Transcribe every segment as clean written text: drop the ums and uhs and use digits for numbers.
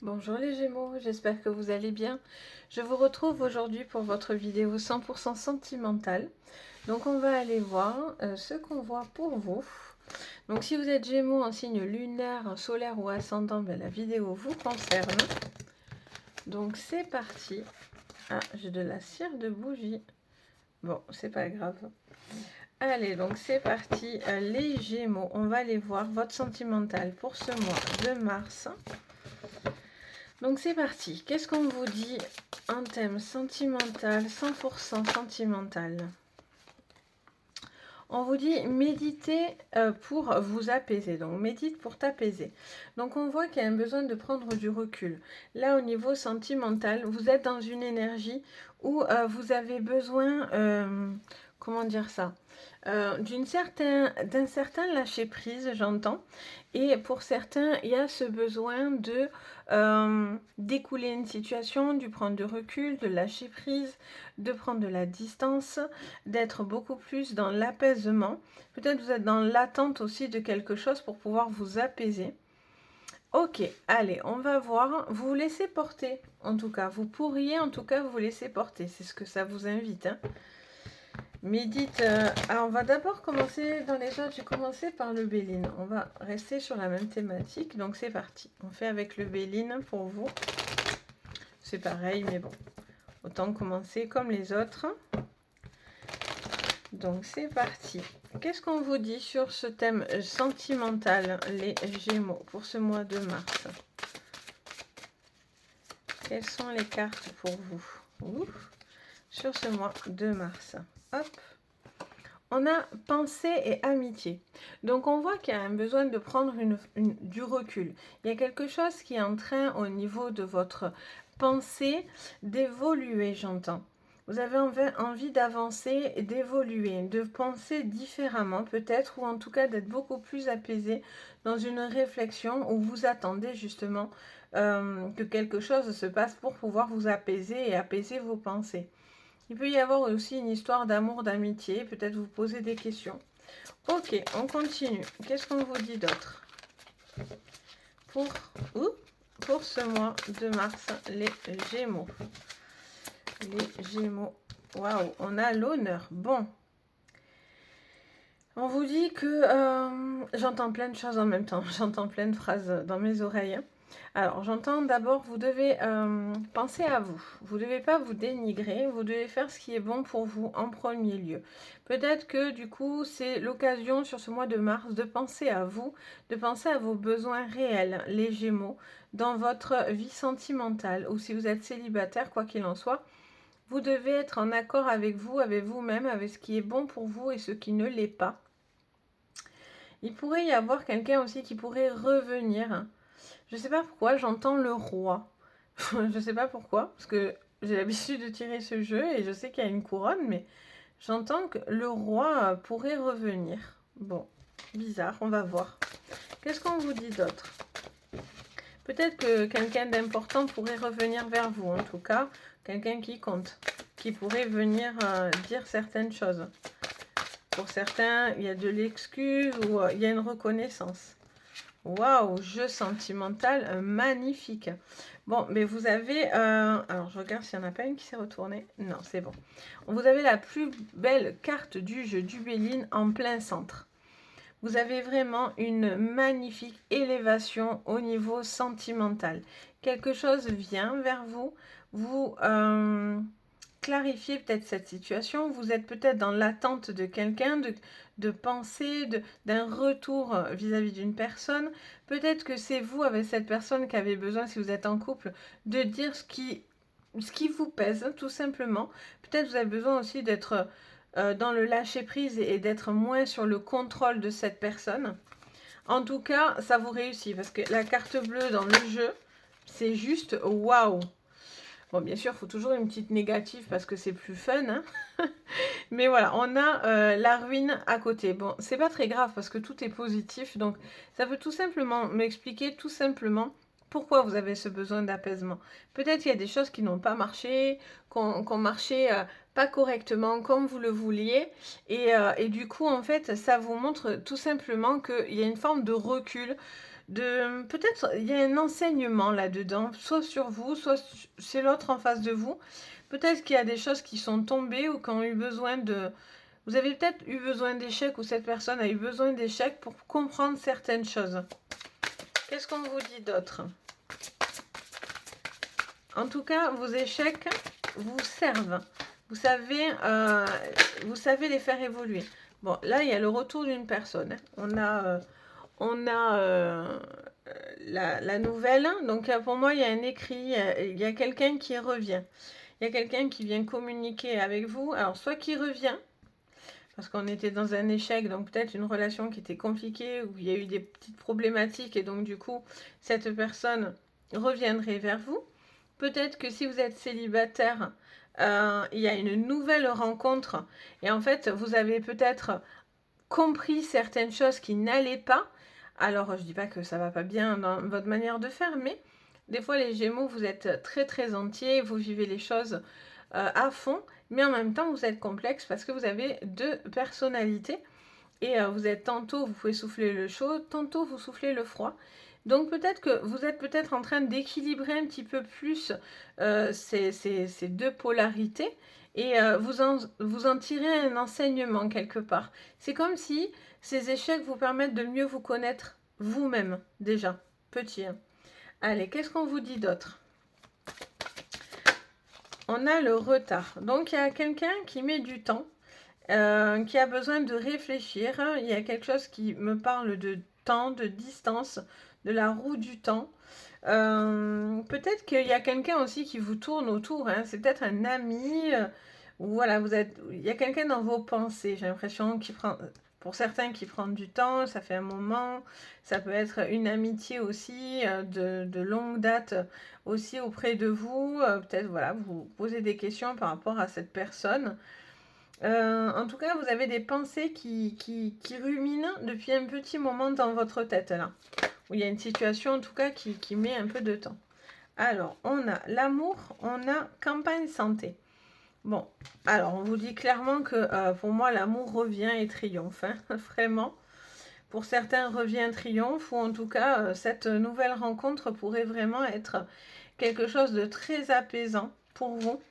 Bonjour les Gémeaux, j'espère que vous allez bien. Je vous retrouve aujourd'hui pour votre vidéo 100% sentimentale. Donc on va aller voir ce qu'on voit pour vous. Donc si vous êtes Gémeaux en signe lunaire, solaire ou ascendant, ben, la vidéo vous concerne. Donc c'est parti. Ah, j'ai de la cire de bougie. Bon, c'est pas grave. Allez, donc c'est parti. Les Gémeaux, on va aller voir votre sentimental pour ce mois de mars. Donc c'est parti. Qu'est-ce qu'on vous dit en thème sentimental, 100% sentimental? On vous dit méditer pour vous apaiser. Donc médite pour t'apaiser. Donc on voit qu'il y a un besoin de prendre du recul. Là au niveau sentimental, vous êtes dans une énergie où vous avez besoin, comment dire ça, d'un certain lâcher prise, j'entends. Et pour certains, il y a ce besoin de d'écouler une situation, de prendre du recul, de lâcher prise, de prendre de la distance, d'être beaucoup plus dans l'apaisement. Peut-être vous êtes dans l'attente aussi de quelque chose pour pouvoir vous apaiser. Ok, allez, on va voir. Vous vous laissez porter, en tout cas. Vous pourriez, en tout cas, vous laisser porter. C'est ce que ça vous invite. Hein. Médite. On va d'abord commencer dans les autres. J'ai commencé par le Béline. On va rester sur la même thématique. Donc, c'est parti. On fait avec le Béline pour vous. C'est pareil, mais bon. Autant commencer comme les autres. Donc, c'est parti. Qu'est-ce qu'on vous dit sur ce thème sentimental, les Gémeaux, pour ce mois de mars? Quelles sont les cartes pour vous? Ouf. Sur ce mois de mars. Hop. On a pensée et amitié. Donc on voit qu'il y a un besoin de prendre du recul. Il y a quelque chose qui est en train au niveau de votre pensée d'évoluer, j'entends. Vous avez envie d'avancer, d'évoluer, de penser différemment peut-être, ou en tout cas d'être beaucoup plus apaisé dans une réflexion où vous attendez justement que quelque chose se passe pour pouvoir vous apaiser et apaiser vos pensées. Il peut y avoir aussi une histoire d'amour, d'amitié, peut-être vous poser des questions. Ok, on continue. Qu'est-ce qu'on vous dit d'autre pour ce mois de mars, les Gémeaux. Les Gémeaux. Waouh, on a l'honneur. Bon. On vous dit que j'entends plein de choses en même temps. J'entends plein de phrases dans mes oreilles. Alors, j'entends d'abord, vous devez penser à vous. Vous ne devez pas vous dénigrer. Vous devez faire ce qui est bon pour vous en premier lieu. Peut-être que du coup, c'est l'occasion sur ce mois de mars de penser à vous, de penser à vos besoins réels, les Gémeaux, dans votre vie sentimentale. Ou si vous êtes célibataire, quoi qu'il en soit, vous devez être en accord avec vous-même, avec ce qui est bon pour vous et ce qui ne l'est pas. Il pourrait y avoir quelqu'un aussi qui pourrait revenir. Je ne sais pas pourquoi, j'entends le roi. Je ne sais pas pourquoi, parce que j'ai l'habitude de tirer ce jeu et je sais qu'il y a une couronne, mais j'entends que le roi pourrait revenir. Bon, bizarre, on va voir. Qu'est-ce qu'on vous dit d'autre? Peut-être que quelqu'un d'important pourrait revenir vers vous, en tout cas, quelqu'un qui compte, qui pourrait venir dire certaines choses. Pour certains, il y a de l'excuse ou il y a une reconnaissance. Waouh, jeu sentimental magnifique. Bon, mais vous avez... alors, je regarde s'il n'y en a pas une qui s'est retournée. Non, c'est bon. Vous avez la plus belle carte du jeu du Béline en plein centre. Vous avez vraiment une magnifique élévation au niveau sentimental. Quelque chose vient vers vous, vous clarifiez peut-être cette situation, vous êtes peut-être dans l'attente de quelqu'un, de penser, d'un retour vis-à-vis d'une personne. Peut-être que c'est vous avec cette personne qui avez besoin, si vous êtes en couple, de dire ce qui vous pèse, tout simplement. Peut-être vous avez besoin aussi d'être dans le lâcher-prise et d'être moins sur le contrôle de cette personne. En tout cas, ça vous réussit parce que la carte bleue dans le jeu, c'est juste waouh. Bon, bien sûr, il faut toujours une petite négative parce que c'est plus fun. Hein. Mais voilà, on a la ruine à côté. Bon, c'est pas très grave parce que tout est positif. Donc, ça peut tout simplement m'expliquer tout simplement pourquoi vous avez ce besoin d'apaisement. Peut-être qu'il y a des choses qui n'ont pas marché, qu'on marché pas correctement comme vous le vouliez. Et du coup, en fait, ça vous montre tout simplement qu'il y a une forme de recul, peut-être il y a un enseignement là-dedans, soit sur vous, soit c'est l'autre en face de vous. Peut-être qu'il y a des choses qui sont tombées ou qui ont eu besoin de... Vous avez peut-être eu besoin d'échecs ou cette personne a eu besoin d'échecs pour comprendre certaines choses. Qu'est-ce qu'on vous dit d'autre? En tout cas, vos échecs vous servent. Vous savez les faire évoluer. Bon, là, il y a le retour d'une personne. On a la nouvelle. Donc, pour moi, il y a un écrit. Il y a quelqu'un qui revient. Il y a quelqu'un qui vient communiquer avec vous. Alors, soit qui revient, parce qu'on était dans un échec, donc peut-être une relation qui était compliquée, où il y a eu des petites problématiques, et donc du coup, cette personne reviendrait vers vous. Peut-être que si vous êtes célibataire, il y a une nouvelle rencontre, et en fait, vous avez peut-être compris certaines choses qui n'allaient pas. Alors, je ne dis pas que ça ne va pas bien dans votre manière de faire, mais des fois, les Gémeaux, vous êtes très très entiers, vous vivez les choses à fond, mais en même temps, vous êtes complexe parce que vous avez deux personnalités et vous êtes tantôt, vous pouvez souffler le chaud, tantôt vous soufflez le froid. Donc peut-être que vous êtes peut-être en train d'équilibrer un petit peu plus ces deux polarités et vous en tirez un enseignement quelque part. C'est comme si ces échecs vous permettent de mieux vous connaître vous-même déjà, petit. Hein. Allez, qu'est-ce qu'on vous dit d'autre? On a le retard. Donc il y a quelqu'un qui met du temps, qui a besoin de réfléchir. Il y a quelque chose qui me parle de temps, de distance, de la roue du temps. Peut-être qu'il y a quelqu'un aussi qui vous tourne autour. Hein. C'est peut-être un ami. Ou voilà, il y a quelqu'un dans vos pensées. J'ai l'impression qui prend, pour certains, qui prend du temps. Ça fait un moment. Ça peut être une amitié aussi de longue date aussi auprès de vous. Peut-être voilà, vous posez des questions par rapport à cette personne. En tout cas, vous avez des pensées qui ruminent depuis un petit moment dans votre tête, là. Où il y a une situation, en tout cas, qui met un peu de temps. Alors, on a l'amour, on a campagne santé. Bon, alors, on vous dit clairement que pour moi, l'amour revient et triomphe, hein, vraiment. Pour certains, revient triomphe, ou en tout cas, cette nouvelle rencontre pourrait vraiment être quelque chose de très apaisant pour vous.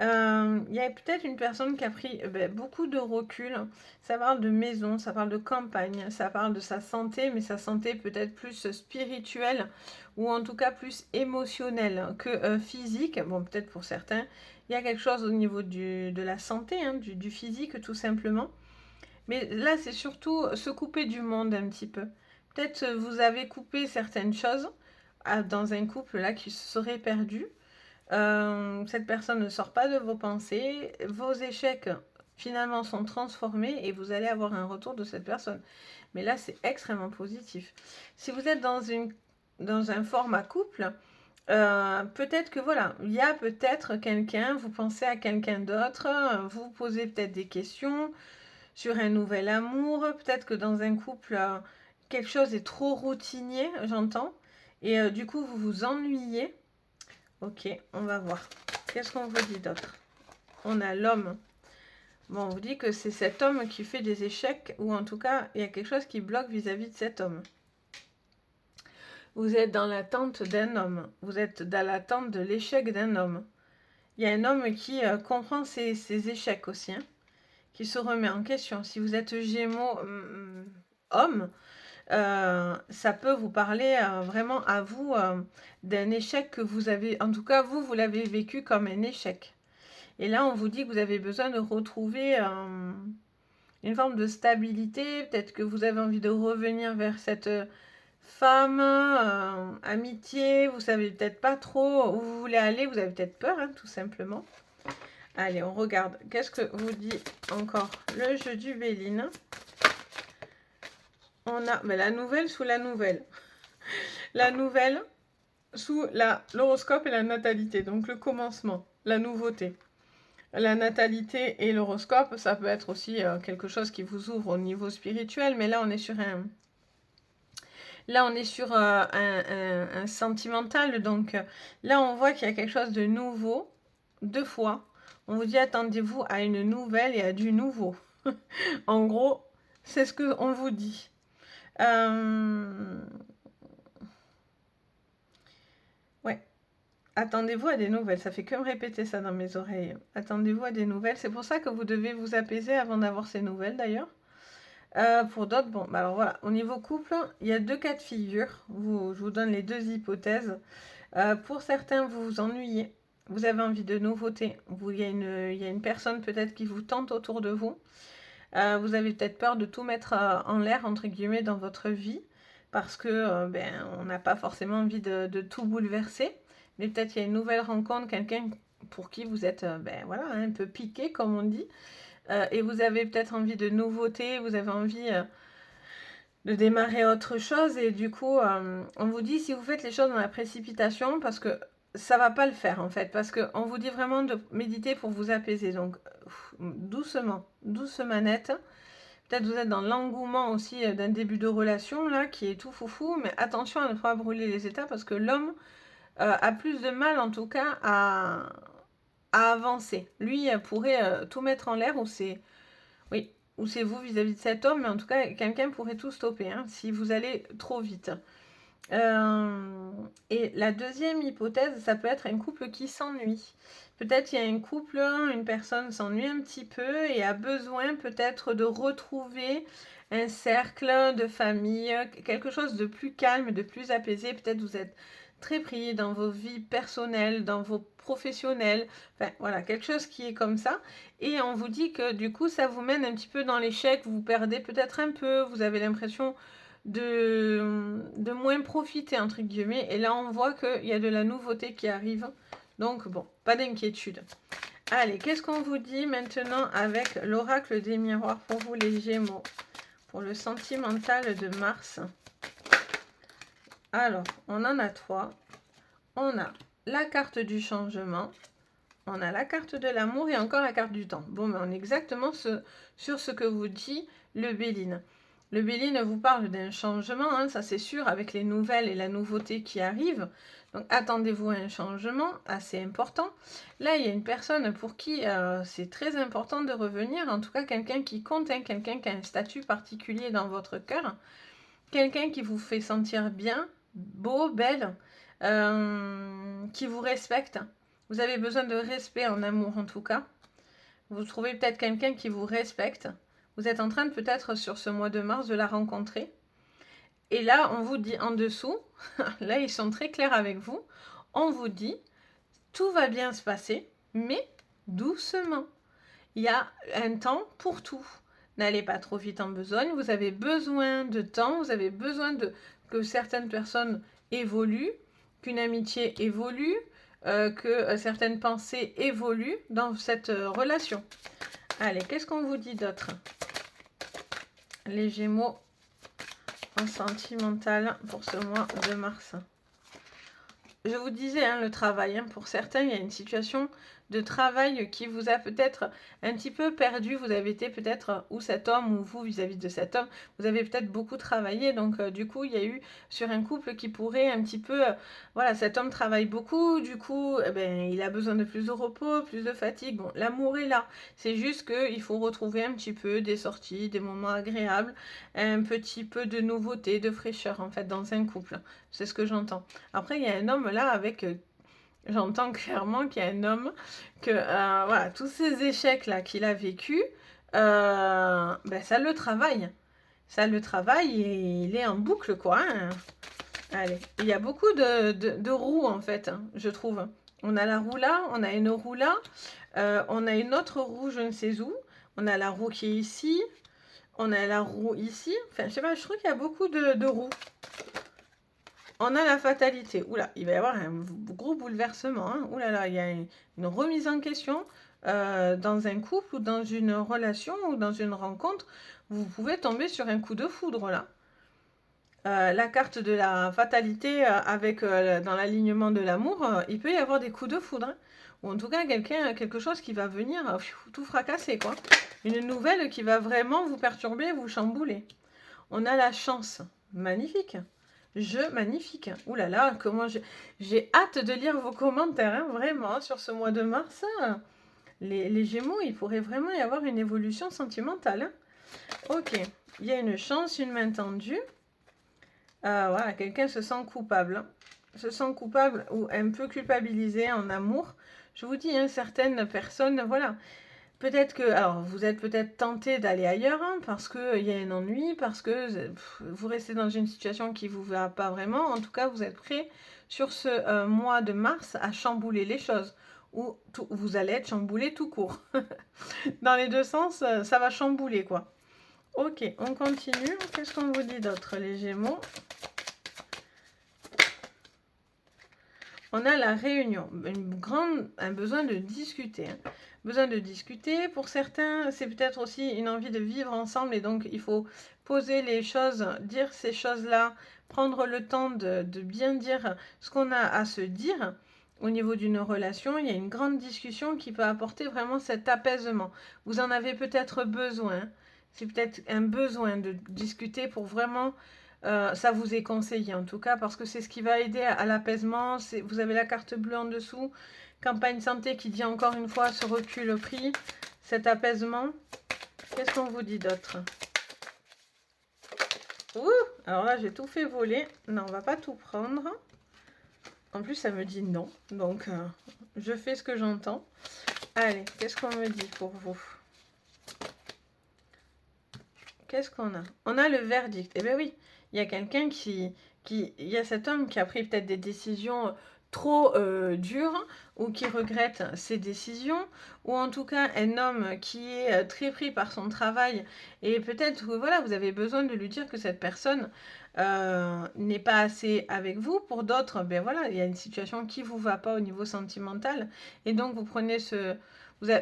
Il y a peut-être une personne qui a pris beaucoup de recul. Ça parle de maison, ça parle de campagne, ça parle de sa santé, mais sa santé peut-être plus spirituelle ou en tout cas plus émotionnelle que physique. Bon, peut-être pour certains, il y a quelque chose au niveau de la santé, hein, du physique tout simplement. Mais là, c'est surtout se couper du monde un petit peu. Peut-être vous avez coupé certaines choses dans un couple là qui se serait perdu. Cette personne ne sort pas de vos pensées, vos échecs finalement sont transformés et vous allez avoir un retour de cette personne. Mais là, c'est extrêmement positif. Si vous êtes dans un format couple, peut-être que voilà, il y a peut-être quelqu'un, vous pensez à quelqu'un d'autre, vous posez peut-être des questions sur un nouvel amour, peut-être que dans un couple, quelque chose est trop routinier, j'entends, et du coup, vous vous ennuyez. Ok, on va voir. Qu'est-ce qu'on vous dit d'autre? On a l'homme. Bon, on vous dit que c'est cet homme qui fait des échecs, ou en tout cas, il y a quelque chose qui bloque vis-à-vis de cet homme. Vous êtes dans l'attente d'un homme. Vous êtes dans l'attente de l'échec d'un homme. Il y a un homme qui comprend ses échecs aussi, hein, qui se remet en question. Si vous êtes Gémeaux, homme, ça peut vous parler vraiment à vous d'un échec que vous avez, en tout cas vous l'avez vécu comme un échec. Et là on vous dit que vous avez besoin de retrouver une forme de stabilité, peut-être que vous avez envie de revenir vers cette femme, amitié, vous savez peut-être pas trop où vous voulez aller, vous avez peut-être peur, hein, tout simplement. Allez, on regarde, qu'est-ce que vous dit encore le jeu du Béline? On a la nouvelle sous la nouvelle. La nouvelle sous l'horoscope et la natalité, donc le commencement, la nouveauté. La natalité et l'horoscope, ça peut être aussi quelque chose qui vous ouvre au niveau spirituel, mais là on est sur un sentimental, donc là on voit qu'il y a quelque chose de nouveau, deux fois. On vous dit attendez-vous à une nouvelle et à du nouveau. En gros, c'est ce qu'on vous dit. Ouais. Attendez-vous à des nouvelles. Ça fait que me répéter ça dans mes oreilles. Attendez-vous à des nouvelles. C'est pour ça que vous devez vous apaiser avant d'avoir ces nouvelles, d'ailleurs. Pour d'autres, bon, bah alors voilà. Au niveau couple, il y a 2 cas de figure. Je vous donne les 2 hypothèses. Pour certains, vous vous ennuyez. Vous avez envie de nouveautés. Il y a une personne peut-être qui vous tente autour de vous. Vous avez peut-être peur de tout mettre en l'air, entre guillemets, dans votre vie, parce que on n'a pas forcément envie de tout bouleverser. Mais peut-être il y a une nouvelle rencontre, quelqu'un pour qui vous êtes voilà, un peu piqué, comme on dit. Et vous avez peut-être envie de nouveautés, vous avez envie de démarrer autre chose. Et du coup, on vous dit si vous faites les choses dans la précipitation, parce que ça va pas le faire en fait, parce qu'on vous dit vraiment de méditer pour vous apaiser. Donc doucement, douce manette. Peut-être vous êtes dans l'engouement aussi d'un début de relation là qui est tout foufou, mais attention à ne pas brûler les étapes parce que l'homme a plus de mal en tout cas à avancer. Lui pourrait tout mettre en l'air, ou c'est oui, ou c'est vous vis-à-vis de cet homme, mais en tout cas quelqu'un pourrait tout stopper hein, si vous allez trop vite. Et la deuxième hypothèse, ça peut être un couple qui s'ennuie. Peut-être il y a un couple, une personne s'ennuie un petit peu et a besoin peut-être de retrouver un cercle de famille, quelque chose de plus calme, de plus apaisé. Peut-être vous êtes très pris dans vos vies personnelles, dans vos professionnels, enfin voilà, quelque chose qui est comme ça. Et on vous dit que du coup, ça vous mène un petit peu dans l'échec, vous perdez peut-être un peu, vous avez l'impression de moins profiter, entre guillemets. Et là, on voit qu'il y a de la nouveauté qui arrive. Donc, bon, pas d'inquiétude. Allez, qu'est-ce qu'on vous dit maintenant avec l'oracle des miroirs pour vous, les Gémeaux, pour le sentimental de Mars? Alors, on en a 3. On a la carte du changement, on a la carte de l'amour et encore la carte du temps. Bon, mais on est exactement sur ce que vous dit le Béline. Le Béline vous parle d'un changement, hein, ça c'est sûr, avec les nouvelles et la nouveauté qui arrive. Donc attendez-vous à un changement assez important. Là, il y a une personne pour qui c'est très important de revenir, en tout cas quelqu'un qui compte, hein, quelqu'un qui a un statut particulier dans votre cœur, quelqu'un qui vous fait sentir bien, beau, belle, qui vous respecte. Vous avez besoin de respect en amour en tout cas. Vous trouvez peut-être quelqu'un qui vous respecte. Vous êtes en train de peut-être sur ce mois de mars de la rencontrer. Et là, on vous dit en dessous, là ils sont très clairs avec vous, on vous dit tout va bien se passer, mais doucement. Il y a un temps pour tout. N'allez pas trop vite en besogne, vous avez besoin de temps, vous avez besoin que certaines personnes évoluent, qu'une amitié évolue, que certaines pensées évoluent dans cette relation. Allez, qu'est-ce qu'on vous dit d'autre? Les Gémeaux en sentimental pour ce mois de mars. Je vous disais, hein, le travail, hein, pour certains, il y a une situation de travail qui vous a peut-être un petit peu perdu. Vous avez été peut-être, ou cet homme, ou vous vis-à-vis de cet homme, vous avez peut-être beaucoup travaillé. Donc, du coup, il y a eu sur un couple qui pourrait un petit peu... voilà, cet homme travaille beaucoup. Du coup, il a besoin de plus de repos, plus de fatigue. Bon, l'amour est là. C'est juste qu'il faut retrouver un petit peu des sorties, des moments agréables, un petit peu de nouveauté, de fraîcheur, en fait, dans un couple. C'est ce que j'entends. Après, il y a un homme là avec... j'entends clairement qu'il y a un homme que voilà, tous ces échecs là qu'il a vécu, ça le travaille. Ça le travaille et il est en boucle quoi. Hein. Allez, il y a beaucoup de roues en fait, hein, je trouve. On a la roue là, on a une roue là, on a une autre roue je ne sais où, on a la roue qui est ici, on a la roue ici. Enfin, je sais pas, je trouve qu'il y a beaucoup de roues. On a la fatalité. Oula, il va y avoir un gros bouleversement. Hein. Oula là, il y a une remise en question dans un couple ou dans une relation ou dans une rencontre. Vous pouvez tomber sur un coup de foudre là. La carte de la fatalité avec dans l'alignement de l'amour, il peut y avoir des coups de foudre. Hein. Ou en tout cas, quelque chose qui va venir tout fracasser quoi. Une nouvelle qui va vraiment vous perturber, vous chambouler. On a la chance. Magnifique. Magnifique. Ouh là là, comment j'ai hâte de lire vos commentaires, hein, vraiment, sur ce mois de mars. Hein. Les Gémeaux, il pourrait vraiment y avoir une évolution sentimentale. Hein. Ok, il y a une chance, une main tendue. Voilà, quelqu'un se sent coupable. Hein. se sent coupable ou un peu culpabilisé en amour. Je vous dis, hein, certaines personnes, voilà, peut-être que, alors vous êtes peut-être tenté d'aller ailleurs hein, parce qu'il y a un ennui, parce que vous restez dans une situation qui ne vous va pas vraiment. En tout cas, vous êtes prêt sur ce mois de mars à chambouler les choses. Ou vous allez être chamboulé tout court. Dans les deux sens, ça va chambouler quoi. Ok, on continue. Qu'est-ce qu'on vous dit d'autre, les Gémeaux? On a la réunion, un besoin de discuter. Hein. Besoin de discuter. Pour certains, c'est peut-être aussi une envie de vivre ensemble et donc il faut poser les choses, dire ces choses-là, prendre le temps de bien dire ce qu'on a à se dire. Au niveau d'une relation, il y a une grande discussion qui peut apporter vraiment cet apaisement. Vous en avez peut-être besoin. C'est peut-être un besoin de discuter pour vraiment ça vous est conseillé en tout cas parce que c'est ce qui va aider à l'apaisement. Vous avez la carte bleue en dessous. Campagne santé qui dit encore une fois ce recul pris, cet apaisement. Qu'est-ce qu'on vous dit d'autre? Ouh, alors là j'ai tout fait voler. Non, on va pas tout prendre. En plus ça me dit non. Donc je fais ce que j'entends. Allez, qu'est-ce qu'on me dit pour vous? Qu'est-ce qu'on a? On a le verdict. Eh bien oui, il y a quelqu'un il y a cet homme qui a pris peut-être des décisions trop dures ou qui regrette ses décisions ou en tout cas un homme qui est très pris par son travail et peut-être que voilà, vous avez besoin de lui dire que cette personne n'est pas assez avec vous. Pour d'autres, ben voilà, il y a une situation qui ne vous va pas au niveau sentimental et donc vous prenez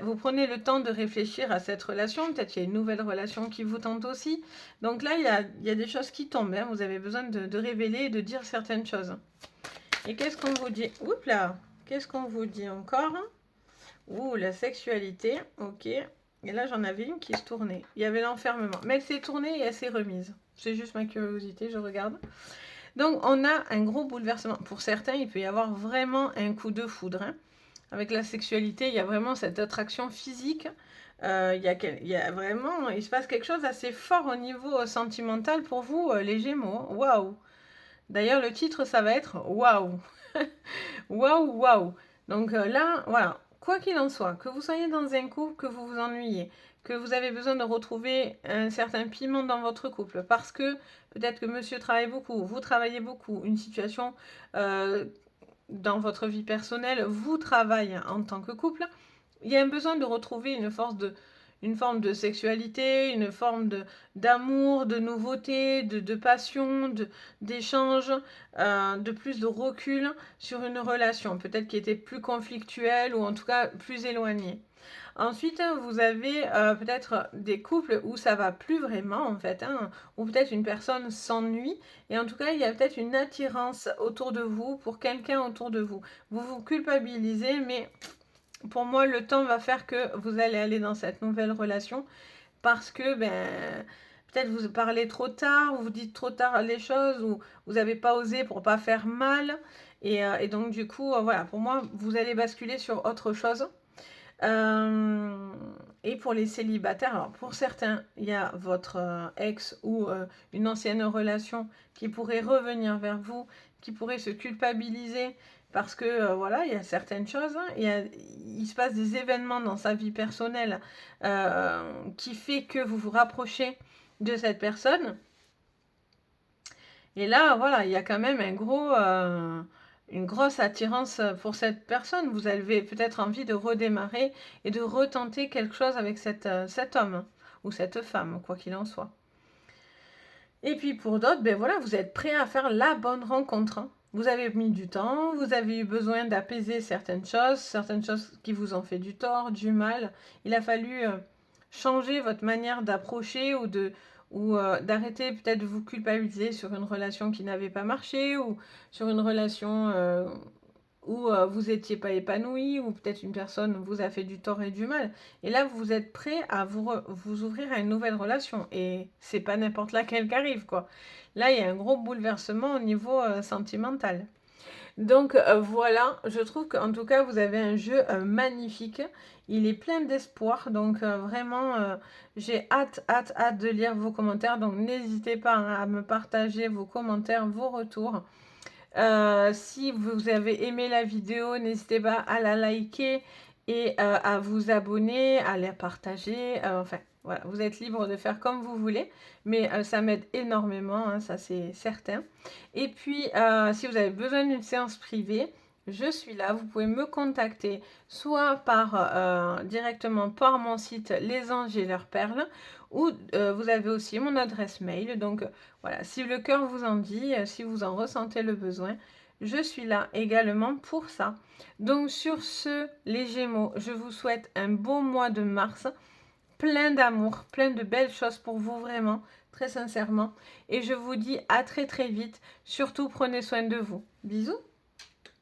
vous prenez le temps de réfléchir à cette relation. Peut-être qu'il y a une nouvelle relation qui vous tente aussi. Donc là, il y a des choses qui tombent. Hein. Vous avez besoin de révéler et de dire certaines choses. Et qu'est-ce qu'on vous dit? Oups là. Qu'est-ce qu'on vous dit encore? Ouh, la sexualité. Ok. Et là, j'en avais une qui se tournait. Il y avait l'enfermement. Mais elle s'est tournée et elle s'est remise. C'est juste ma curiosité, je regarde. Donc, on a un gros bouleversement. Pour certains, il peut y avoir vraiment un coup de foudre. Hein. Avec la sexualité, il y a vraiment cette attraction physique. Il y a vraiment, il se passe quelque chose d'assez fort au niveau sentimental pour vous, les Gémeaux. Waouh! D'ailleurs, le titre, ça va être Waouh! Waouh, waouh! Donc là, voilà, quoi qu'il en soit, que vous soyez dans un couple, que vous vous ennuyez, que vous avez besoin de retrouver un certain piment dans votre couple, parce que peut-être que monsieur travaille beaucoup, vous travaillez beaucoup, une situation dans votre vie personnelle vous travaille en tant que couple, il y a un besoin de retrouver une forme de sexualité, une forme d'amour, de nouveauté, de passion, d'échange, de plus de recul sur une relation, peut-être qui était plus conflictuelle ou en tout cas plus éloignée. Ensuite, vous avez peut-être des couples où ça va plus vraiment en fait, hein, où peut-être une personne s'ennuie et en tout cas il y a peut-être une attirance autour de vous pour quelqu'un autour de vous. Vous vous culpabilisez, mais pour moi le temps va faire que vous allez aller dans cette nouvelle relation parce que peut-être vous parlez trop tard, ou vous dites trop tard les choses, ou vous n'avez pas osé pour pas faire mal. Et donc du coup, voilà, pour moi, vous allez basculer sur autre chose. Et pour les célibataires, alors pour certains, il y a votre ex ou une ancienne relation qui pourrait revenir vers vous, qui pourrait se culpabiliser parce que voilà, il y a certaines choses, hein, il se passe des événements dans sa vie personnelle qui fait que vous vous rapprochez de cette personne. Et là, voilà, il y a quand même une grosse attirance pour cette personne. Vous avez peut-être envie de redémarrer et de retenter quelque chose avec cet homme ou cette femme, quoi qu'il en soit. Et puis pour d'autres, ben voilà, vous êtes prêt à faire la bonne rencontre. Hein. Vous avez mis du temps, vous avez eu besoin d'apaiser certaines choses qui vous ont fait du tort, du mal. Il a fallu changer votre manière d'approcher ou d'arrêter peut-être de vous culpabiliser sur une relation qui n'avait pas marché ou sur une relation où vous n'étiez pas épanoui ou peut-être une personne vous a fait du tort et du mal. Et là, vous êtes prêt à vous ouvrir à une nouvelle relation. Et c'est pas n'importe laquelle qui arrive, quoi. Là, il y a un gros bouleversement au niveau sentimental. Donc voilà, je trouve qu'en tout cas, vous avez un jeu magnifique. Il est plein d'espoir. Donc vraiment, j'ai hâte de lire vos commentaires. Donc n'hésitez pas hein, à me partager vos commentaires, vos retours. Si vous avez aimé la vidéo, n'hésitez pas à la liker et à vous abonner, à la partager. Enfin, voilà, vous êtes libre de faire comme vous voulez, mais ça m'aide énormément, hein, ça c'est certain. Et puis, si vous avez besoin d'une séance privée, je suis là. Vous pouvez me contacter soit directement par mon site Les Anges et leurs perles, ou vous avez aussi mon adresse mail. Donc voilà, si le cœur vous en dit, si vous en ressentez le besoin, je suis là également pour ça. Donc sur ce, les Gémeaux, je vous souhaite un beau mois de mars, plein d'amour, plein de belles choses pour vous vraiment, très sincèrement. Et je vous dis à très très vite. Surtout prenez soin de vous. Bisous.